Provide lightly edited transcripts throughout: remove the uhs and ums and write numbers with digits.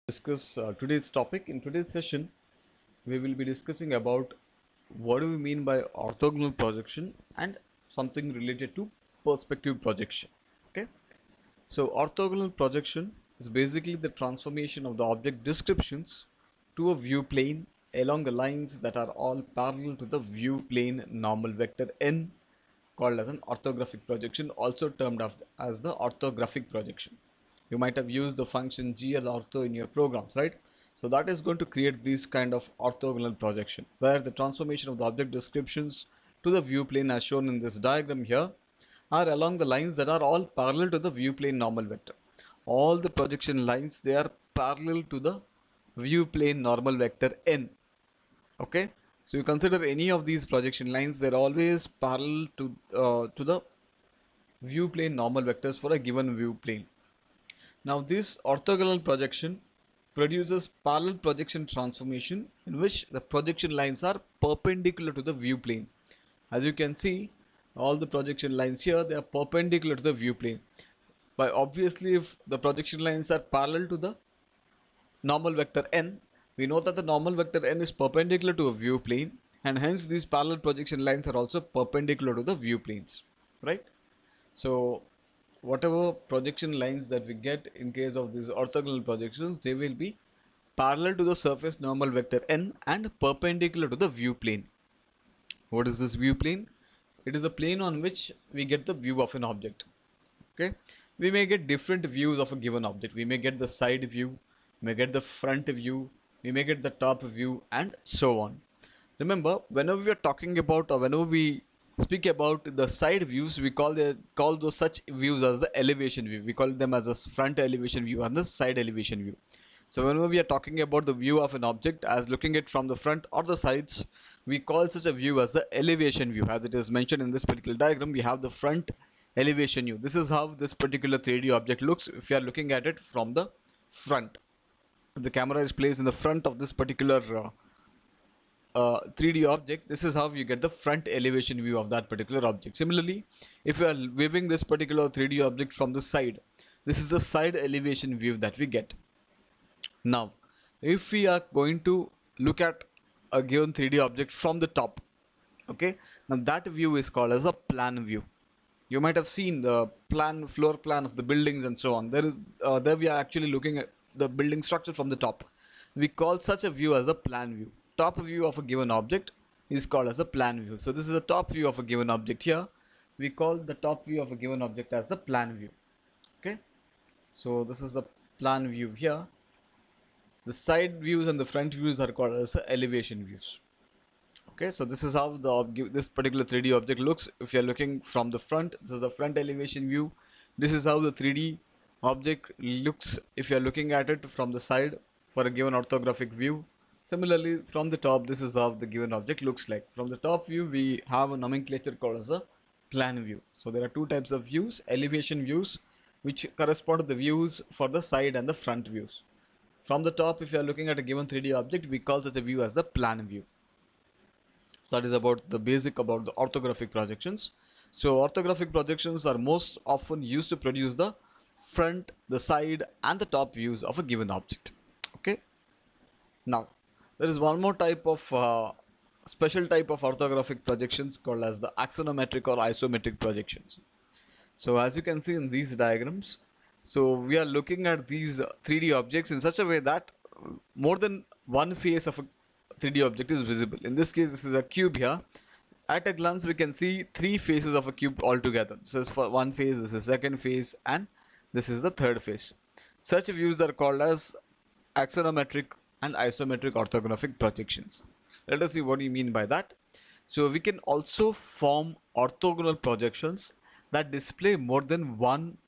Discuss today's topic. In today's session, we will be discussing about what do we mean by orthogonal projection and something related to perspective projection. Okay, so orthogonal projection is basically the transformation of the object descriptions to a view plane along the lines that are all parallel to the view plane normal vector n, called as an orthographic projection, also termed as the orthographic projection. You might have used the function GL ortho in your programs, right? So that is going to create this kind of orthogonal projection where the transformation of the object descriptions to the view plane as shown in this diagram here are along the lines that are all parallel to the view plane normal vector. All the projection lines, they are parallel to the view plane normal vector n. Okay, so you consider any of these projection lines, they're always parallel to the view plane normal vectors for a given view plane. Now this orthogonal projection produces parallel projection transformation in which the projection lines are perpendicular to the view plane. As you can see, all the projection lines here, they are perpendicular to the view plane. But obviously, if the projection lines are parallel to the normal vector n, we know that the normal vector n is perpendicular to a view plane, and hence these parallel projection lines are also perpendicular to the view planes, right? So whatever projection lines that we get in case of these orthogonal projections, they will be parallel to the surface normal vector n and perpendicular to the view plane. What is this view plane? It is a plane on which we get the view of an object. Okay, we may get different views of a given object. We may get the side view, may get the front view, we may get the top view, and so on. Remember, whenever we are talking about or whenever we speak about the side views, we call those such views as the elevation view. We call them as a front elevation view and the side elevation view. So whenever we are talking about the view of an object as looking at from the front or the sides, we call such a view as the elevation view. As it is mentioned in this particular diagram, we have the front elevation view. This is how this particular 3D object looks if you are looking at it from the front. If the camera is placed in the front of this particular 3D object, this is how you get the front elevation view of that particular object. Similarly, if you are viewing this particular 3D object from the side, this is the side elevation view that we get. Now, if we are going to look at a given 3D object from the top, okay, now that view is called as a plan view. You might have seen the floor plan of the buildings and so on. There we are actually looking at the building structure from the top. We call such a view as a plan view. Top view of a given object is called as a plan view. So this is the top view of a given object here. We call the top view of a given object as the plan view. Okay, so this is the plan view here. The side views and the front views are called as the elevation views. Okay, so this is how this particular 3D object looks. If you're looking from the front, this is the front elevation view. This is how the 3D object looks if you're looking at it from the side for a given orthographic view. Similarly, from the top, this is how the given object looks like. From the top view, we have a nomenclature called as a plan view. So there are two types of views: elevation views, which correspond to the views for the side and the front views. From the top, if you are looking at a given 3D object, we call such a view as the plan view. That is about the basic about the orthographic projections. So orthographic projections are most often used to produce the front, the side, and the top views of a given object. Okay, now there is one more type of special type of orthographic projections called as the axonometric or isometric projections. So as you can see in these diagrams, so we are looking at these 3D objects in such a way that more than one face of a 3D object is visible. In this case, this is a cube here. At a glance, we can see three faces of a cube altogether. This is for one face, this is second face, and this is the third face. Such views are called as axonometric and isometric orthographic projections. Let us see what you mean by that. So we can also form orthogonal projections that display more than one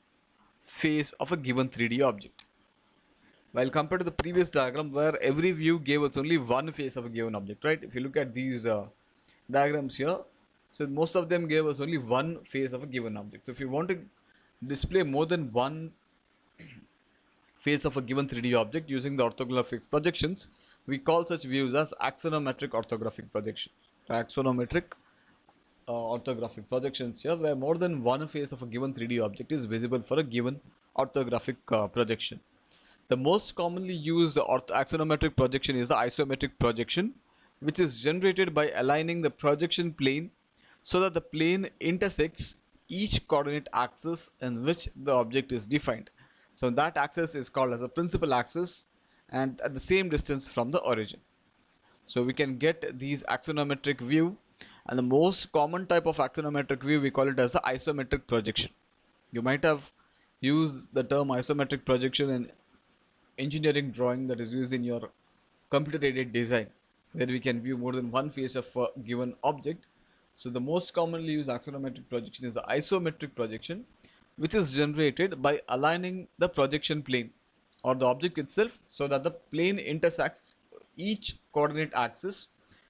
face of a given 3D object. While compared to the previous diagram where every view gave us only one face of a given object, right? If you look at these diagrams here, so most of them gave us only one face of a given object. So if you want to display more than one face of a given 3D object using the orthographic projections, we call such views as axonometric orthographic projection. Axonometric orthographic projections here, where more than one face of a given 3D object is visible for a given orthographic projection. The most commonly used axonometric projection is the isometric projection, which is generated by aligning the projection plane so that the plane intersects each coordinate axis in which the object is defined. So that axis is called as a principal axis and at the same distance from the origin. So we can get these axonometric view, and the most common type of axonometric view we call it as the isometric projection. You might have used the term isometric projection in engineering drawing that is used in your computer aided design, where we can view more than one face of a given object. So the most commonly used axonometric projection is the isometric projection, which is generated by aligning the projection plane or the object itself so that the plane intersects each coordinate axis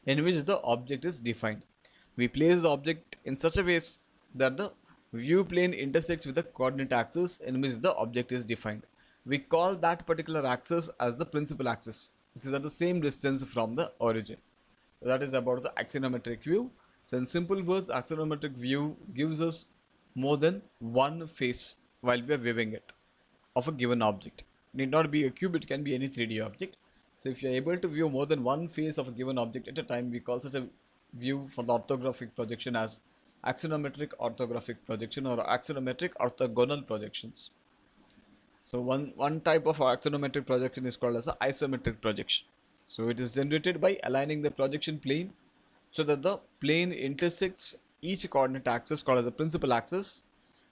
in which the object is defined. We place the object in such a way that the view plane intersects with the coordinate axis in which the object is defined. We call that particular axis as the principal axis, which is at the same distance from the origin. So that is about the axonometric view. So in simple words, axonometric view gives us more than one face while we are viewing it of a given object. It need not be a cube, it can be any 3D object. So if you are able to view more than one face of a given object at a time, we call such a view for the orthographic projection as axonometric orthographic projection or axonometric orthogonal projections. So one type of axonometric projection is called as an isometric projection. So it is generated by aligning the projection plane so that the plane intersects each coordinate axis called as the principal axis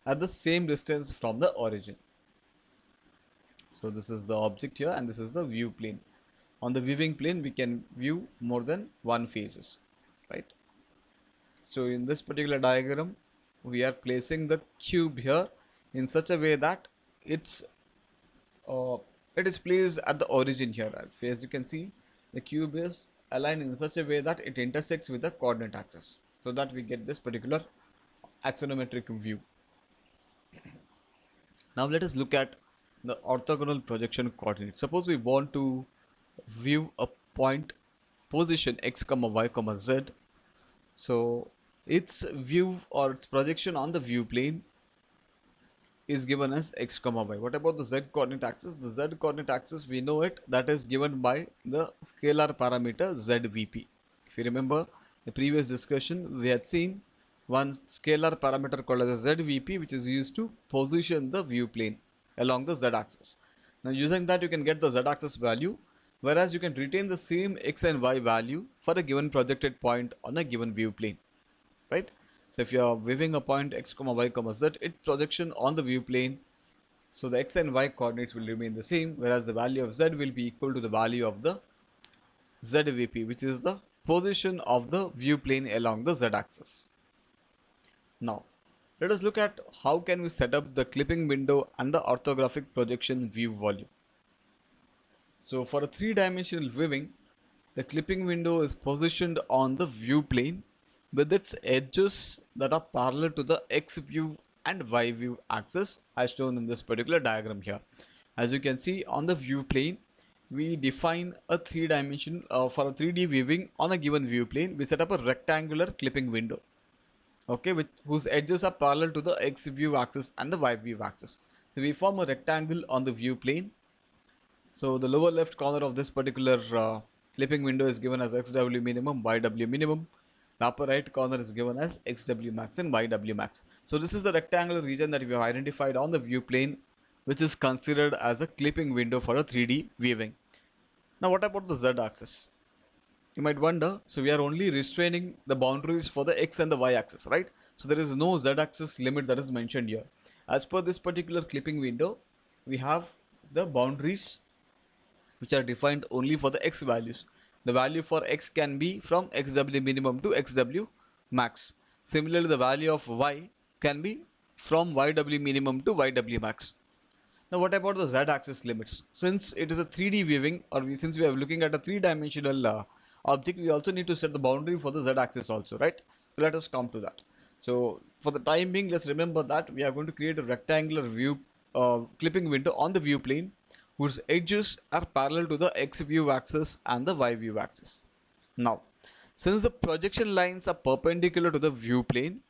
at the same distance from the origin. So this is the object here and this is the view plane. On the viewing plane we can view more than one faces, right? So in this particular diagram we are placing the cube here in such a way that it's it is placed at the origin here. As you can see, the cube is aligned in such a way that it intersects with the coordinate axis, so that we get this particular axonometric view. Now let us look at the orthogonal projection coordinate. Suppose we want to view a point position x comma y comma z. So its view or its projection on the view plane is given as x comma y. What about the z coordinate axis? The z coordinate axis, we know it, that is given by the scalar parameter zvp. If you remember the previous discussion, we had seen one scalar parameter called as zvp, which is used to position the view plane along the z axis. Now using that you can get the z axis value, whereas you can retain the same x and y value for a given projected point on a given view plane, right? So if you are viewing a point x comma y comma z, its projection on the view plane, so the x and y coordinates will remain the same, whereas the value of z will be equal to the value of the zvp, which is the position of the view plane along the z axis. Now let us look at how can we set up the clipping window and the orthographic projection view volume. So for a three-dimensional viewing, the clipping window is positioned on the view plane with its edges that are parallel to the x view and y view axis as shown in this particular diagram here. As you can see, on the view plane we define a three-dimension for a 3D viewing on a given view plane. We set up a rectangular clipping window, okay, whose edges are parallel to the x view axis and the y view axis. So we form a rectangle on the view plane. So the lower left corner of this particular clipping window is given as xw minimum, yw minimum. The upper right corner is given as xw max and yw max. So this is the rectangular region that we have identified on the view plane, which is considered as a clipping window for a 3D viewing. Now what about the z axis? You might wonder, so we are only restraining the boundaries for the x and the y axis, right? So there is no z axis limit that is mentioned here. As per this particular clipping window, we have the boundaries which are defined only for the x values. The value for x can be from xw minimum to xw max. Similarly, the value of y can be from yw minimum to yw max. Now what about the z-axis limits? Since it is a 3D viewing, or since we are looking at a three-dimensional object, we also need to set the boundary for the z-axis also, right? So let us come to that. So for the time being, let's remember that we are going to create a rectangular view clipping window on the view plane whose edges are parallel to the x view axis and the y view axis. Now, since the projection lines are perpendicular to the view plane,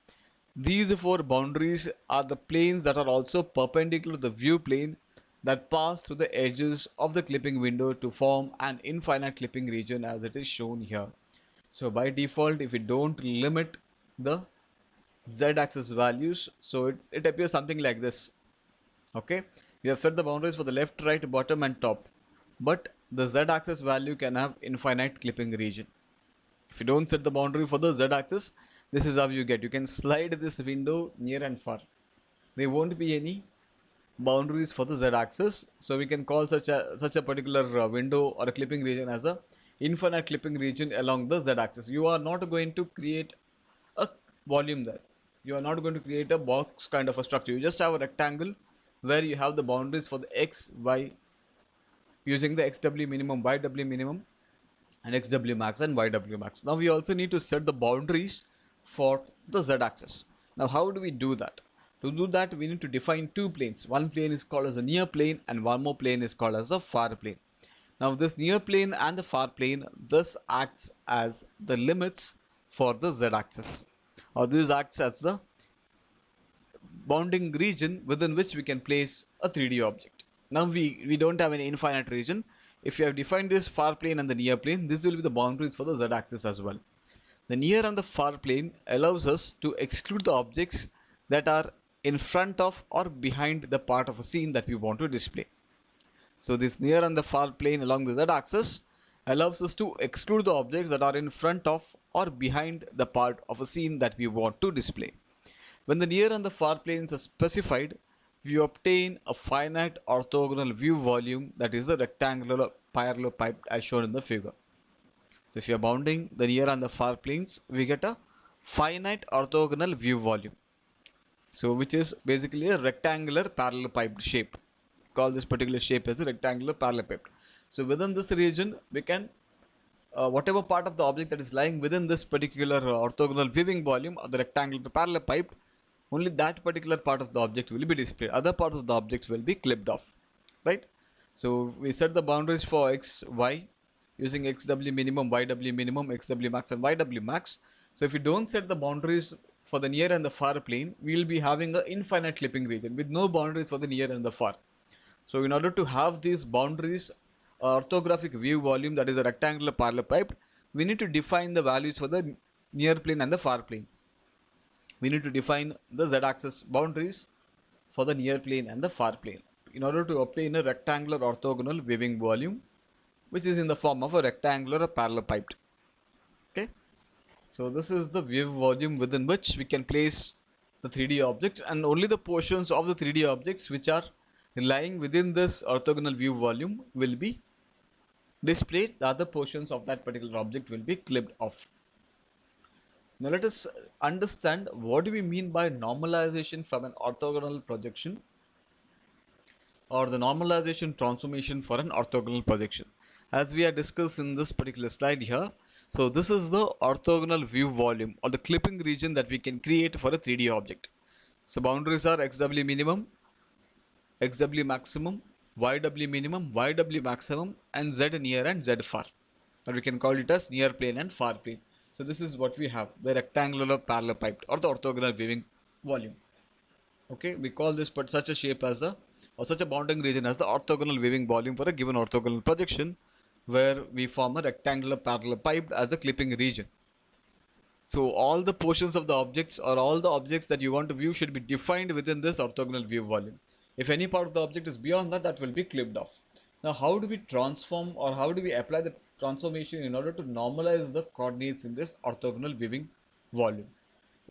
these four boundaries are the planes that are also perpendicular to the view plane that pass through the edges of the clipping window to form an infinite clipping region as it is shown here. So by default, if we don't limit the z-axis values, so it appears something like this. Okay, we have set the boundaries for the left, right, bottom and top, but the z-axis value can have infinite clipping region. If you don't set the boundary for the z-axis, this is how you get. You can slide this window near and far. There won't be any boundaries for the z-axis, so we can call such a particular window or a clipping region as a infinite clipping region along the z-axis. You are not going to create a volume there. You are not going to create a box kind of a structure. You just have a rectangle where you have the boundaries for the x, y using the xw minimum, yw minimum and xw max and yw max. Now we also need to set the boundaries for the z-axis. Now how do we do that? To do that, we need to define two planes. One plane is called as the near plane and one more plane is called as the far plane. Now this near plane and the far plane, this acts as the limits for the z-axis, or this acts as the bounding region within which we can place a 3D object. Now we don't have an infinite region. If you have defined this far plane and the near plane, this will be the boundaries for the z-axis as well. The near and the far plane allows us to exclude the objects that are in front of or behind the part of a scene that we want to display. So this near and the far plane along the z-axis allows us to exclude the objects that are in front of or behind the part of a scene that we want to display. When the near and the far planes are specified, we obtain a finite orthogonal view volume, that is the rectangular parallelepiped as shown in the figure. So if you are bounding the near and the far planes, we get a finite orthogonal view volume. So which is basically a rectangular parallelepiped shape. Call this particular shape as the rectangular parallelepiped. So within this region, we can whatever part of the object that is lying within this particular orthogonal viewing volume of the rectangular parallelepiped, only that particular part of the object will be displayed. Other parts of the objects will be clipped off, right? So we set the boundaries for x, y using xw minimum, yw minimum, xw max and yw max. So if you don't set the boundaries for the near and the far plane, we will be having an infinite clipping region with no boundaries for the near and the far. So in order to have these boundaries, orthographic view volume, that is a rectangular parallelepiped, we need to define the values for the near plane and the far plane. We need to define the z-axis boundaries for the near plane and the far plane in order to obtain a rectangular orthogonal viewing volume, which is in the form of a rectangular parallelepiped. Okay, so this is the view volume within which we can place the 3D objects, and only the portions of the 3D objects which are lying within this orthogonal view volume will be displayed. The other portions of that particular object will be clipped off. Now let us understand what do we mean by normalization from an orthogonal projection, or the normalization transformation for an orthogonal projection. As we have discussed in this particular slide here, so this is the orthogonal view volume or the clipping region that we can create for a 3D object. So boundaries are xw minimum, xw maximum, yw minimum, yw maximum and z near and z far, or we can call it as near plane and far plane. So this is what we have, the rectangular parallelepiped or the orthogonal viewing volume. Okay, we call this but such a shape as the, or such a bounding region as the orthogonal viewing volume for a given orthogonal projection, where we form a rectangular parallelepiped as the clipping region. So all the portions of the objects or all the objects that you want to view should be defined within this orthogonal view volume. If any part of the object is beyond that, that will be clipped off. Now how do we transform, or how do we apply the transformation in order to normalize the coordinates in this orthogonal viewing volume?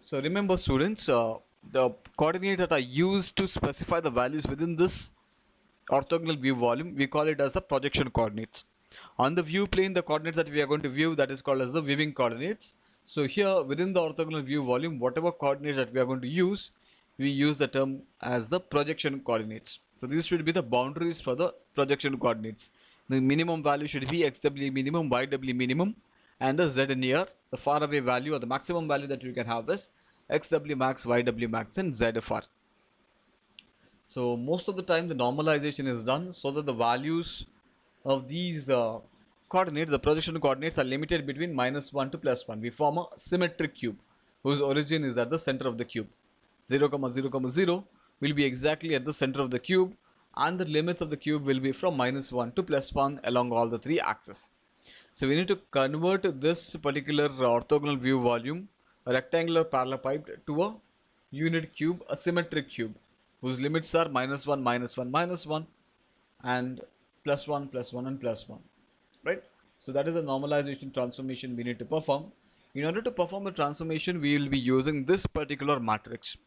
So remember students, the coordinates that are used to specify the values within this orthogonal view volume, we call it as the projection coordinates. On the view plane, the coordinates that we are going to view, that is called as the viewing coordinates. So here within the orthogonal view volume, whatever coordinates that we are going to use, we use the term as the projection coordinates. So these should be the boundaries for the projection coordinates. The minimum value should be xw minimum, yw minimum and the z near. The far away value or the maximum value that you can have is xw max, yw max and z far. So most of the time the normalization is done so that the values of these coordinates, the projection coordinates, are limited between -1 to +1. We form a symmetric cube whose origin is at the center of the cube. 0, 0, 0 will be exactly at the center of the cube, and the limits of the cube will be from -1 to +1 along all the three axes. So we need to convert this particular orthogonal view volume, a rectangular parallelepiped, to a unit cube, a symmetric cube, whose limits are -1, -1, -1, and +1, +1, and +1. Right? So that is a normalization transformation we need to perform. In order to perform the transformation, we will be using this particular matrix.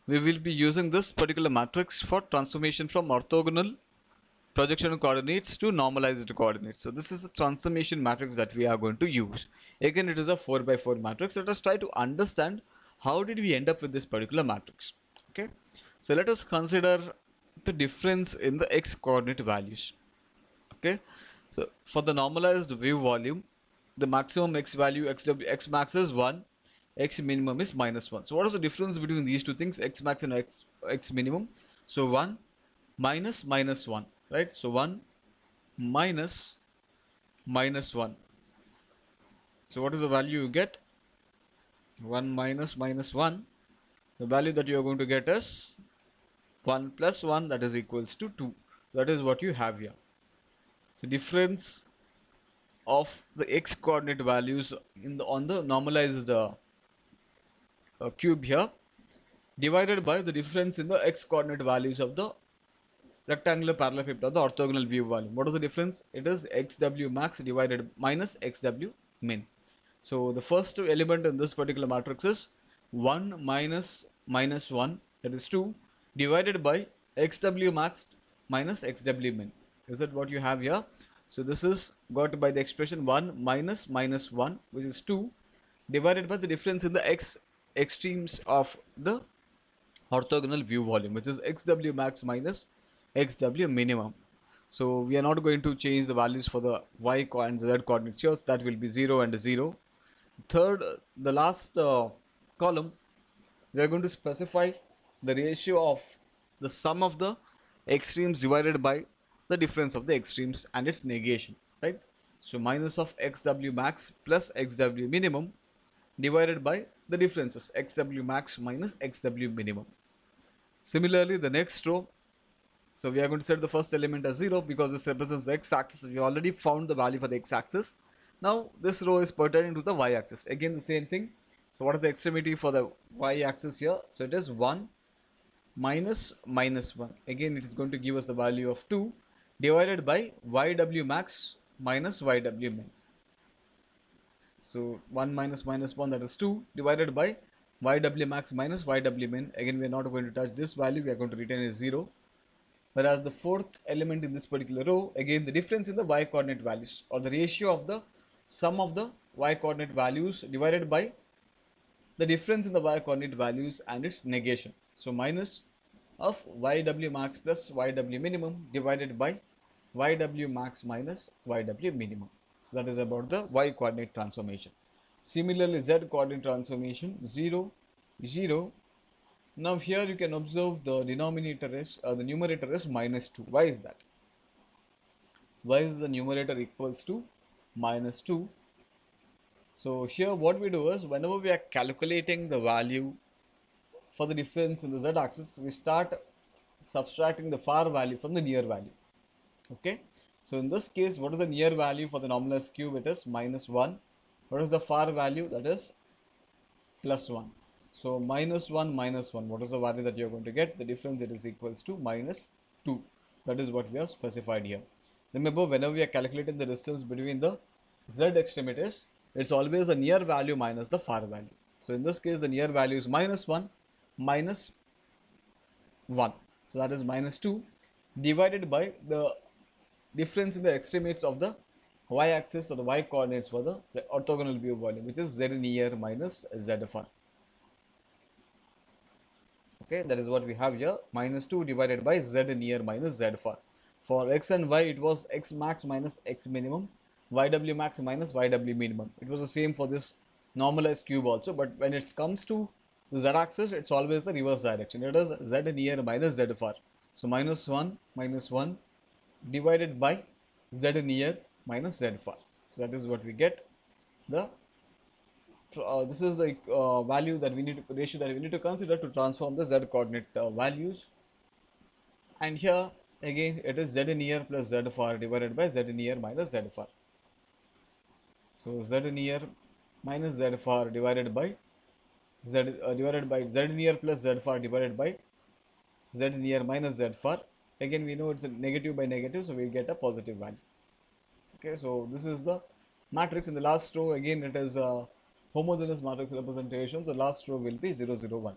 We will be using this particular matrix for transformation from orthogonal projection coordinates to normalized coordinates. So this is the transformation matrix that we are going to use. Again, it is a 4 by 4 matrix. Let us try to understand how did we end up with this particular matrix. Okay, so let us consider the difference in the x coordinate values. Okay, so for the normalized view volume, the maximum x value x max is 1, x minimum is -1. So what is the difference between these two things, x max and x minimum? So 1 minus -1, right? So 1 minus -1. So what is the value you get? 1 minus -1. The value that you are going to get is 1 plus 1, that is equals to 2. That is what you have here. So difference of the x coordinate values on the normalized cube here, divided by the difference in the x coordinate values of the rectangular parallelepiped or the orthogonal view volume. What is the difference? It is xw max divided minus xw min. So the first element in this particular matrix is 1 minus -1, that is 2, divided by xw max minus xw min. Is that what you have here? So this is got by the expression 1 minus -1, which is 2, divided by the difference in the x extremes of the orthogonal view volume, which is xw max minus xw minimum. So we are not going to change the values for the y and z coordinates here, so that will be 0 and 0. Third, the last column, we are going to specify the ratio of the sum of the extremes divided by the difference of the extremes and its negation, right? So minus of xw max plus xw minimum divided by the differences xw max minus xw minimum. Similarly, the next row, so we are going to set the first element as 0 because this represents the x-axis. We already found the value for the x-axis. Now this row is pertaining to the y-axis. Again the same thing. So what is the extremity for the y-axis here? So it is 1 minus -1. Again it is going to give us the value of 2 divided by yw max minus yw min. So 1 minus -1, that is 2, divided by yw max minus yw min. Again we are not going to touch this value, we are going to retain as 0. Whereas the fourth element in this particular row, again the difference in the y coordinate values, or the ratio of the sum of the y coordinate values divided by the difference in the y coordinate values and its negation. So minus of yw max plus yw minimum divided by yw max minus yw minimum. So that is about the y coordinate transformation. Similarly, z coordinate transformation, 0, 0. Now here you can observe the denominator is, the numerator is -2. Why is that? Why is the numerator equals to -2? So here what we do is, whenever we are calculating the value for the difference in the z-axis, we start subtracting the far value from the near value. Okay. So in this case, what is the near value for the normalized cube? It is -1. What is the far value? That is +1. So -1, what is the value that you are going to get? The difference, it is equals to -2. That is what we have specified here. Remember, whenever we are calculating the distance between the z extremities, it's always the near value minus the far value. So in this case, the near value is -1 minus 1. So that is -2 divided by the difference in the extremities of the y-axis or the y coordinates for the orthogonal view volume, which is z near minus z far. Okay, that is what we have here, -2 divided by z near minus z far. For x and y, it was x max minus x minimum, yw max minus yw minimum. It was the same for this normalized cube also, but when it comes to the z axis, it's always the reverse direction. It is z near minus z far. So minus 1 divided by z near minus z far. So that is what we get. The this is the value that we need to, ratio that we need to consider to transform the z coordinate values. And here again it is z near plus z far divided by z near minus z far. So z near minus z far divided by z near plus z far divided by z near minus z far. Again we know it's a negative by negative, so we get a positive value. Okay, so this is the matrix. In the last row again it is a homogeneous matrix representation. So last row will be 0 0 1.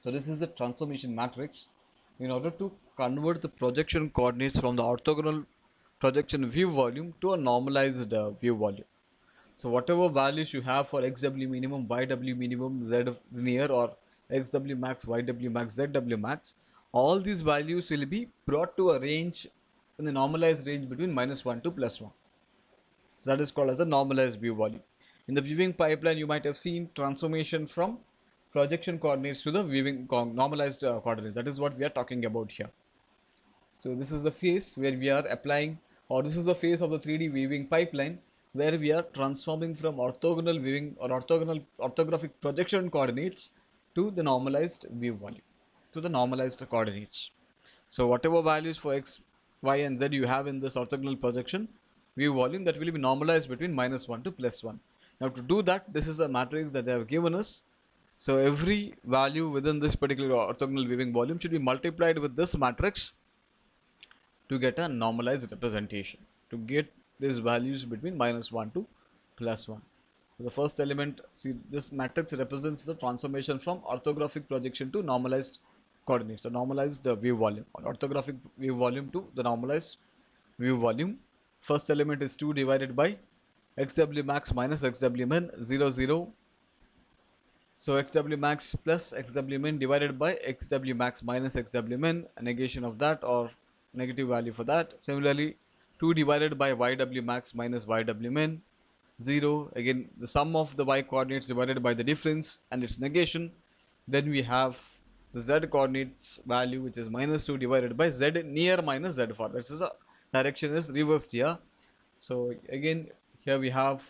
So this is the transformation matrix. In order to convert the projection coordinates from the orthogonal projection view volume to a normalized view volume. So whatever values you have for xw minimum, yw minimum, z near, or xw max, yw max, zw max, all these values will be brought to a range in the normalized range between -1 to +1. So that is called as the normalized view volume. In the viewing pipeline, you might have seen transformation from projection coordinates to the viewing normalized coordinates. That is what we are talking about here. So this is the phase where we are applying, or this is the phase of the 3D viewing pipeline where we are transforming from orthogonal viewing or orthographic projection coordinates to the normalized view volume, to the normalized coordinates. So whatever values for x, y and z you have in this orthogonal projection view volume, that will be normalized between -1 to +1. Now to do that, this is a matrix that they have given us. So every value within this particular orthogonal viewing volume should be multiplied with this matrix to get a normalized representation, to get these values between -1 to +1. So the first element, see, this matrix represents the transformation from orthographic projection to normalized coordinates, the normalized view volume, or orthographic view volume to the normalized view volume. First element is 2 divided by xw max minus xw min, 0 0. So xw max plus xw min divided by xw max minus xw min, a negation of that or negative value for that. Similarly, 2 divided by yw max minus yw min, 0. Again, the sum of the y coordinates divided by the difference and its negation. Then we have the z coordinates value, which is -2 divided by z near minus z far. This is a direction is reversed here. So again, here we have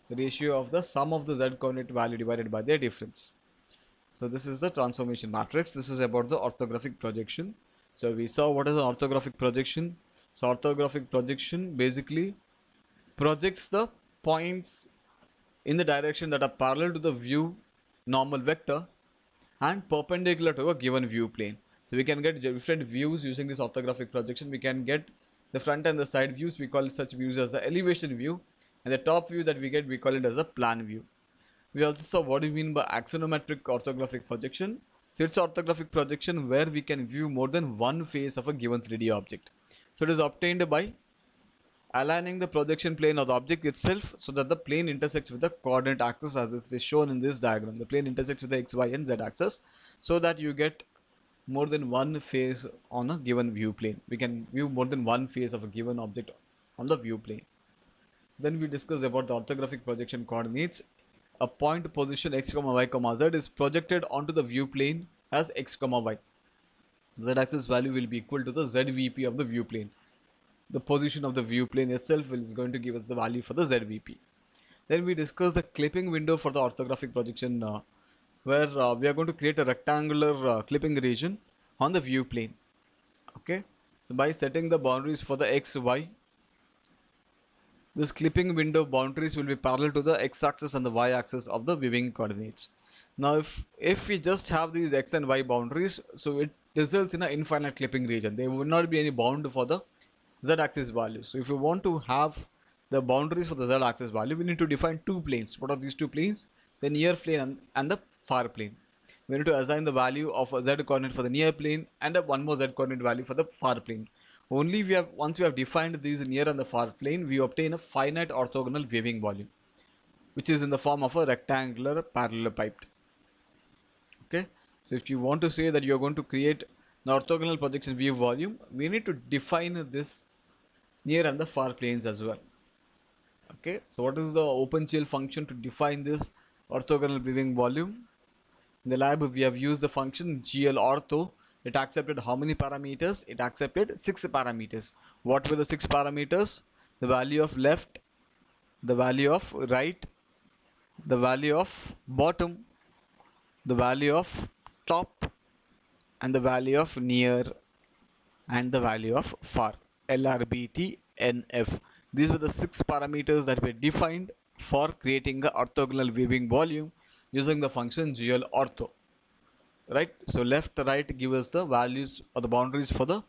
the ratio of the sum of the z coordinate value divided by their difference. So this is the transformation matrix. This is about the orthographic projection. So we saw what is an orthographic projection. So orthographic projection basically projects the points in the direction that are parallel to the view normal vector and perpendicular to a given view plane. So we can get different views using this orthographic projection. We can get the front and the side views. We call such views as the elevation view, and the top view that we get, we call it as a plan view. We also saw what do you mean by axonometric orthographic projection. So it's orthographic projection where we can view more than one face of a given 3D object. So it is obtained by aligning the projection plane of the object itself so that the plane intersects with the coordinate axis, as this is shown in this diagram. The plane intersects with the x, y and z axis so that you get more than one face on a given view plane. We can view more than one face of a given object on the view plane. So then we discuss about the orthographic projection coordinates. A point position x, y, z is projected onto the view plane as x, y. Z axis value will be equal to the zvp of the view plane. The position of the view plane itself is going to give us the value for the zvp. Then we discuss the clipping window for the orthographic projection where we are going to create a rectangular clipping region on the view plane. Okay, so by setting the boundaries for the x, y, this clipping window boundaries will be parallel to the x-axis and the y-axis of the viewing coordinates. Now if we just have these x and y boundaries, so it results in an infinite clipping region. There will not be any bound for the z-axis value. So if you want to have the boundaries for the z-axis value, we need to define two planes. What are these two planes? The near plane and the far plane. We need to assign the value of a z coordinate for the near plane and one more z coordinate value for the far plane. Only once we have defined these near and the far plane, we obtain a finite orthogonal viewing volume, which is in the form of a rectangular parallelepiped. Okay, so if you want to say that you are going to create an orthogonal projection view volume, we need to define this near and the far planes as well. Okay, so what is the OpenGL function to define this orthogonal viewing volume? In the lab we have used the function glortho. It accepted how many parameters? It accepted 6 parameters. What were the 6 parameters? The value of left, the value of right, the value of bottom, the value of top, and the value of near, and the value of far. LRBT, NF. These were the 6 parameters that were defined for creating a orthogonal weaving volume using the function GL_ortho. Right? So left, right give us the values or the boundaries for the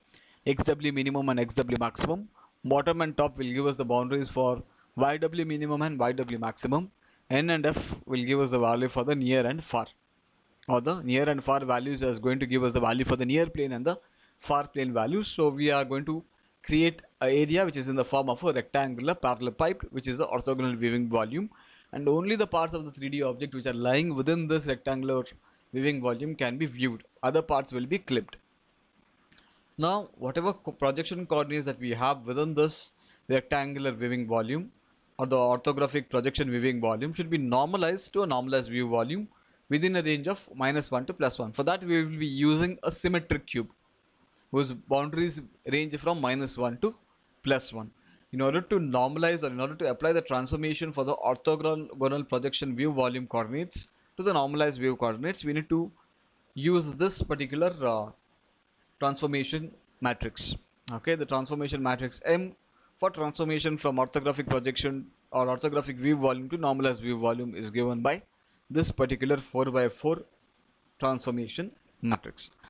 XW minimum and XW maximum. Bottom and top will give us the boundaries for YW minimum and YW maximum. N and F will give us the value for the near and far, or the near and far values is going to give us the value for the near plane and the far plane values. So we are going to create an area which is in the form of a rectangular parallelepiped, which is the orthogonal weaving volume, and only the parts of the 3D object which are lying within this rectangular weaving volume can be viewed. Other parts will be clipped. Now whatever projection coordinates that we have within this rectangular weaving volume or the orthographic projection weaving volume should be normalized to a normalized view volume within a range of -1 to +1. For that we will be using a symmetric cube whose boundaries range from -1 to +1. In order to normalize, or in order to apply the transformation for the orthogonal projection view volume coordinates to the normalized view coordinates, we need to use this particular transformation matrix. Okay, the transformation matrix M for transformation from orthographic projection or orthographic view volume to normalized view volume is given by this particular 4 by 4 transformation matrix.